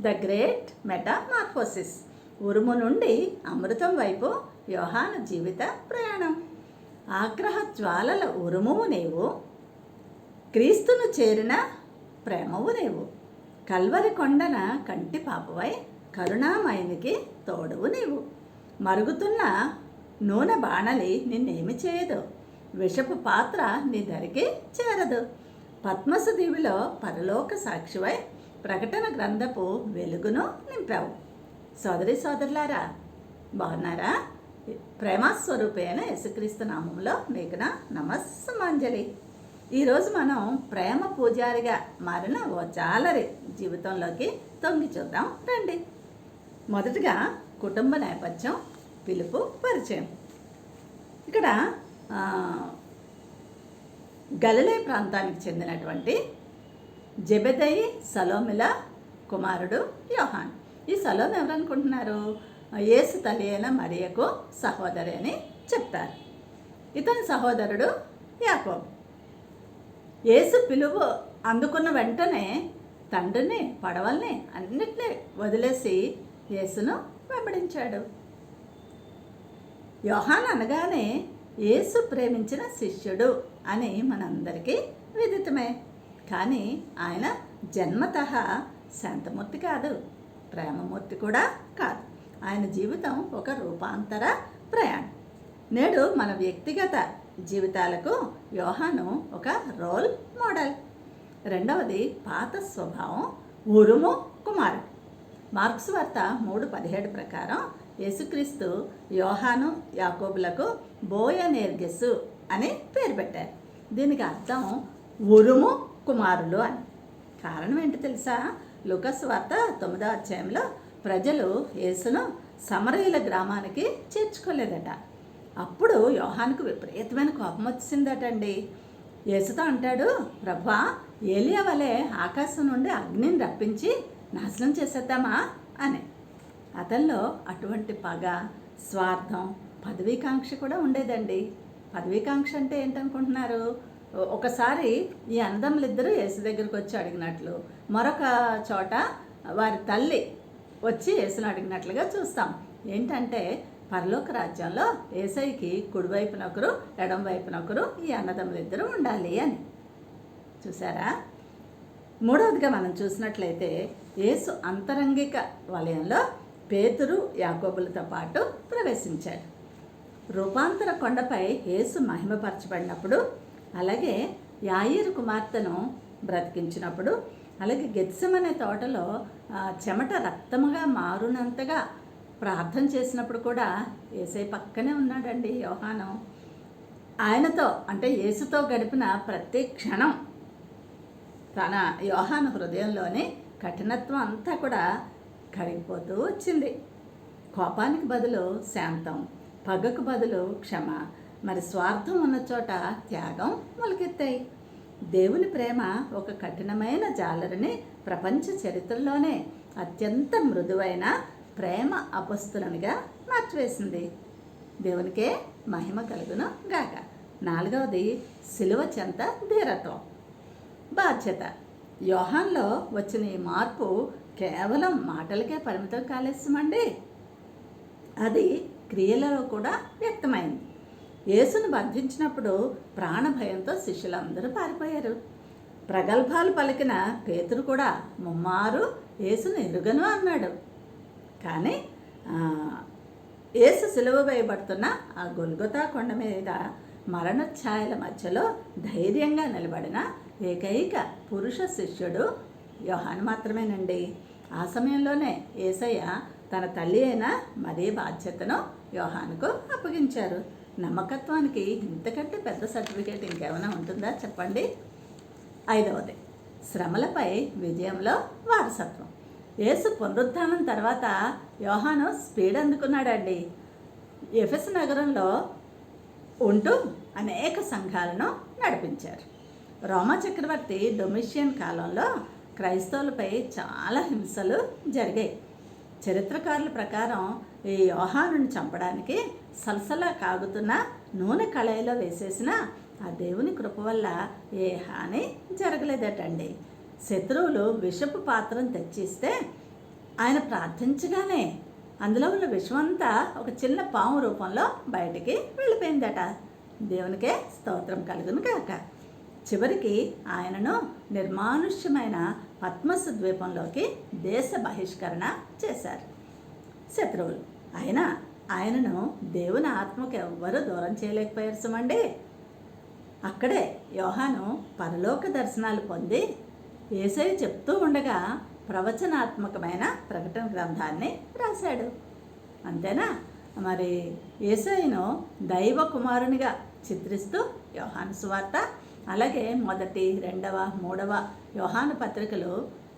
The great metamorphosis. ఉరుము నుండి అమృతం వైపు యోహాను జీవిత ప్రయాణం. ఆగ్రహ జ్వాలల ఉరుమువు నీవు, క్రీస్తును చేరిన ప్రేమవు నీవు. కల్వరి కొండన కంటి పాపవై కరుణామయునికి తోడువు నీవు. మరుగుతున్న నూనె బాణలి నిన్నేమి చేయదు, విషపు పాత్ర నీ దరికి చేరదు. పద్మసు దీవిలో పరలోక సాక్షివై ప్రకటన గ్రంథపు వెలుగును నింపావు. సోదరి సోదరులారా, బాగున్నారా? ప్రేమస్వరూపి అయిన యేసుక్రీస్తు నామంలో మీకు నా నమస్సుమాంజలి. ఈరోజు మనం ప్రేమ పూజారిగా మారిన ఓ జాలరి జీవితంలోకి తొంగి చూద్దాం రండి. మొదటగా కుటుంబ నేపథ్యం, పిలుపు, పరిచయం. ఇక్కడ గలిలయ ప్రాంతానికి చెందినటువంటి జెబెదయి సలోమిల కుమారుడు యోహాన్. ఈ సలోమి ఎవరనుకుంటున్నారు? యేసు తల్లి అయిన మరియకు సహోదరి అని చెప్తారు. ఇతని సహోదరుడు యాకోబు. యేసు పిలువు అందుకున్న వెంటనే తండ్రిని, పడవల్ని అన్నిటినీ వదిలేసి యేసును వెంబడించాడు. యోహాన్ అనగానే యేసు ప్రేమించిన శిష్యుడు అని మనందరికీ విదితమే. కానీ ఆయన జన్మతః శాంతమూర్తి కాదు, ప్రేమమూర్తి కూడా కాదు. ఆయన జీవితం ఒక రూపాంతర ప్రయాణం. నేడు మన వ్యక్తిగత జీవితాలకు యోహాను ఒక రోల్ మోడల్. రెండవది పాత స్వభావం, ఉరుము కుమారుడు. మార్క్స్ వార్త 3:17 ప్రకారం యేసుక్రీస్తు యోహాను యాకోబులకు బోయనేర్గెసు అని పేరు పెట్టారు. దీనికి అర్థం ఉరుము కుమారులు అని. కారణం ఏంటి తెలుసా? లూకాసు వార్త 9వ అధ్యాయంలో ప్రజలు యేసును సమరయుల గ్రామానికి చేర్చుకోలేదట. అప్పుడు యోహానుకు విపరీతమైన కోపం వచ్చిందటండి. యేసుతో అంటాడు, ప్రభువా, ఏలియా వలె ఆకాశం నుండి అగ్నిని రప్పించి నాశనం చేసేద్దామా అని. అతనిలో అటువంటి పగ, స్వార్థం, పదవీకాంక్ష కూడా ఉండేదండి. పదవీకాంక్ష అంటే ఏంటనుకుంటున్నారు? ఒకసారి ఈ అన్నదమ్ములిద్దరూ యేసు దగ్గరికి వచ్చి అడిగినట్లు, మరొక చోట వారి తల్లి వచ్చి యేసును అడిగినట్లుగా చూస్తాం. ఏంటంటే పరలోక రాజ్యంలో యేసయ్యకి కుడివైపున ఒకరు, ఎడం వైపున ఒకరు ఈ అన్నదమ్ములిద్దరూ ఉండాలి అని. చూసారా? మూడవదిగా మనం చూసినట్లయితే యేసు అంతరంగిక వలయంలో పేతురు, యాకోబులతో పాటు ప్రవేశించాడు. రూపాంతర కొండపై యేసు మహిమపరచబడినప్పుడు, అలాగే యాయీరు కుమార్తెను బ్రతికించినప్పుడు, అలాగే గెత్సెమనే తోటలో చెమట రక్తముగా మారునంతగా ప్రార్థన చేసినప్పుడు కూడా యేసయ్య పక్కనే ఉన్నాడండి యోహాను. ఆయనతో అంటే యేసుతో గడిపిన ప్రతి క్షణం తన యోహాను హృదయంలోని కఠినత్వం అంతా కూడా కరిగిపోతూ వచ్చింది. కోపానికి బదులు శాంతం, పగకు బదులు క్షమ, మరి స్వార్థం ఉన్న చోట త్యాగం మొలకెత్తాయి. దేవుని ప్రేమ ఒక కఠినమైన జాలరిని ప్రపంచ చరిత్రలోనే అత్యంత మృదువైన ప్రేమ అపస్తులనిగా మార్చివేసింది. దేవునికే మహిమ కలుగును గాక. నాలుగవది సిలువ చెంత ధీరత్వం, బాధ్యత. యోహాన్లో వచ్చిన ఈ మార్పు కేవలం మాటలకే పరిమితం కాలేస్తామండి, అది క్రియలలో కూడా వ్యక్తమైంది. యేసును బంధించినప్పుడు ప్రాణభయంతో శిష్యులందరూ పారిపోయారు. ప్రగల్భాలు పలికిన పేతురు కూడా ముమ్మారు యేసును ఎరుగను అన్నాడు. కానీ యేసు సిలువ వేయబడుతున్న ఆ గొల్గొతా కొండ మీద మరణఛాయల మధ్యలో ధైర్యంగా నిలబడిన ఏకైక పురుష శిష్యుడు యోహాను మాత్రమేనండి. ఆ సమయంలోనే యేసయ్య తన తల్లి అయిన మరీ బాధ్యతను యోహానుకు అప్పగించారు. నమ్మకత్వానికి ఇంతకంటే పెద్ద సర్టిఫికేట్ ఇంకేమైనా ఉంటుందా చెప్పండి? ఐదవది శ్రమలపై విజయంలో వారసత్వం. యేసు పునరుత్థానం తర్వాత యోహాను స్పీడ్ అందుకున్నాడండి. ఎఫెసు నగరంలో ఉంటూ అనేక సంఘాలను నడిపించారు. రోమా చక్రవర్తి డొమిషియన్ కాలంలో క్రైస్తవులపై చాలా హింసలు జరిగాయి. చరిత్రకారుల ప్రకారం ఈ యోహానుని చంపడానికి సలసలా కాగుతున్న నూనె కళాయిలో వేసేసిన ఆ దేవుని కృప వల్ల ఏ హాని జరగలేదటండి. శత్రువులు విషపు పాత్రను తెచ్చిస్తే ఆయన ప్రార్థించగానే అందులో ఉన్న విషమంతా ఒక చిన్న పాము రూపంలో బయటికి వెళ్ళిపోయిందట. దేవునికే స్తోత్రం కలుగును కాక. చివరికి ఆయనను నిర్మానుష్యమైన పద్మస్ ద్వీపంలోకి దేశ బహిష్కరణ చేశారు శత్రువులు. అయినా ఆయనను దేవుని ఆత్మకు ఎవ్వరూ దూరం చేయలేకపోయారు సుమండి. అక్కడే యోహాను పరలోక దర్శనాలు పొంది యేసయ్య చెప్తూ ఉండగా ప్రవచనాత్మకమైన ప్రకటన గ్రంథాన్ని రాశాడు. అంతేనా? మరి యేసయ్యను దైవ కుమారునిగా చిత్రిస్తూ యోహాను సువార్త, అలాగే 1, 2, 3 యోహాను పత్రికలు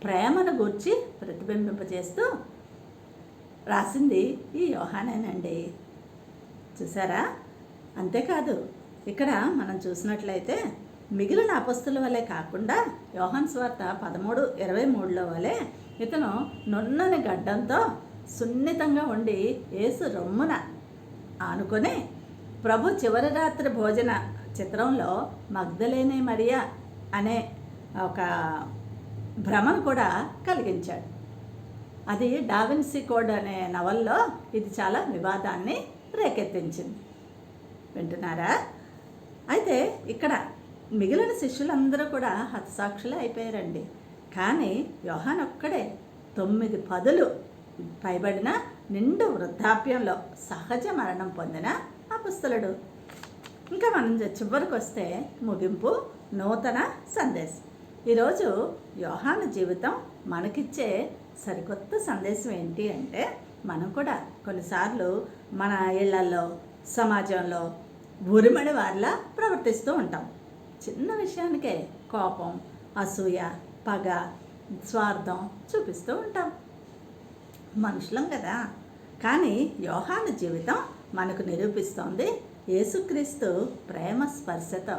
ప్రేమను గూర్చి ప్రతిబింబింపచేస్తూ రాసింది ఈ యోహానేనండి. చూసారా? అంతేకాదు, ఇక్కడ మనం చూసినట్లయితే మిగిలిన అపొస్తలుల వలె కాకుండా యోహాను సువార్త 13:23 వలె ఇతను నున్నని గడ్డంతో సున్నితంగా ఉండి యేసు రొమ్మున ఆనుకొని ప్రభు చివరి రాత్రి భోజన చిత్రంలో మగ్దలేనే మరియా అనే ఒక భ్రమను కూడా కలిగించాడు. అది డావిన్సీ కోడ్ అనే నవల్లో ఇది చాలా వివాదాన్ని రేకెత్తించింది. వింటున్నారా? అయితే ఇక్కడ మిగిలిన శిష్యులందరూ కూడా హతసాక్షులే అయిపోయారండి. కానీ యోహాను ఒక్కడే 9 పదులు పైబడిన నిండు వృద్ధాప్యంలో సహజ మరణం పొందిన అపొస్తలుడు. ఇంకా మనం చివరికి వస్తే ముగింపు, నూతన సందేశం. ఈరోజు యోహాను జీవితం మనకిచ్చే సరికొత్త సందేశం ఏంటి అంటే, మనం కూడా కొన్నిసార్లు మన ఇళ్లలో, సమాజంలో ఉరిమడి వారిలా ప్రవర్తిస్తూ ఉంటాం. చిన్న విషయానికే కోపం, అసూయ, పగ, స్వార్థం చూపిస్తూ ఉంటాం. మనుషులం కదా. కానీ యోహాను జీవితం మనకు నిరూపిస్తోంది యేసుక్రీస్తు ప్రేమ స్పర్శతో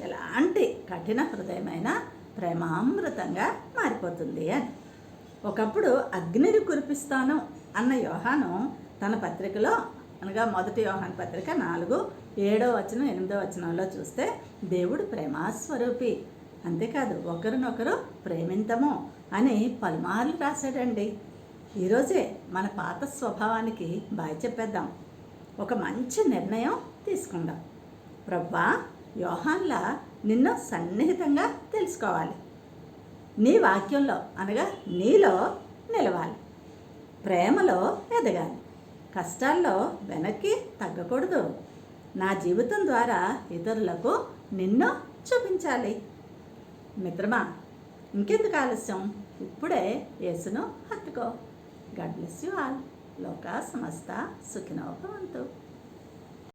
ఎలాంటి కఠిన హృదయమైన ప్రేమామృతంగా మారిపోతుంది అని. ఒకప్పుడు అగ్నిని కురిపిస్తాను అన్న యోహాను తన పత్రికలో, అనగా 1 యోహాను పత్రిక 4, 7, 8 చూస్తే దేవుడు ప్రేమాస్వరూపి, అంతేకాదు ఒకరినొకరు ప్రేమింతము అని పలుమార్లు రాశాడండి. ఈరోజే మన పాత స్వభావానికి బాయ్ చెప్పేద్దాం. ఒక మంచి నిర్ణయం తీసుకుందాం. ప్రభువా, యోహాన్లా నిన్ను సన్నిహితంగా తెలుసుకోవాలి. నీ వాక్యంలో, అనగా నీలో నిలవాలి. ప్రేమలో ఎదగాలి. కష్టాల్లో వెనక్కి తగ్గకూడదు. నా జీవితం ద్వారా ఇతరులకు నిన్ను చూపించాలి. మిత్రమా, ఇంకెందుకు ఆలస్యం? ఇప్పుడే యేసును హత్తుకో. God bless you all. లోకా సమస్త సుఖినో భవంతు.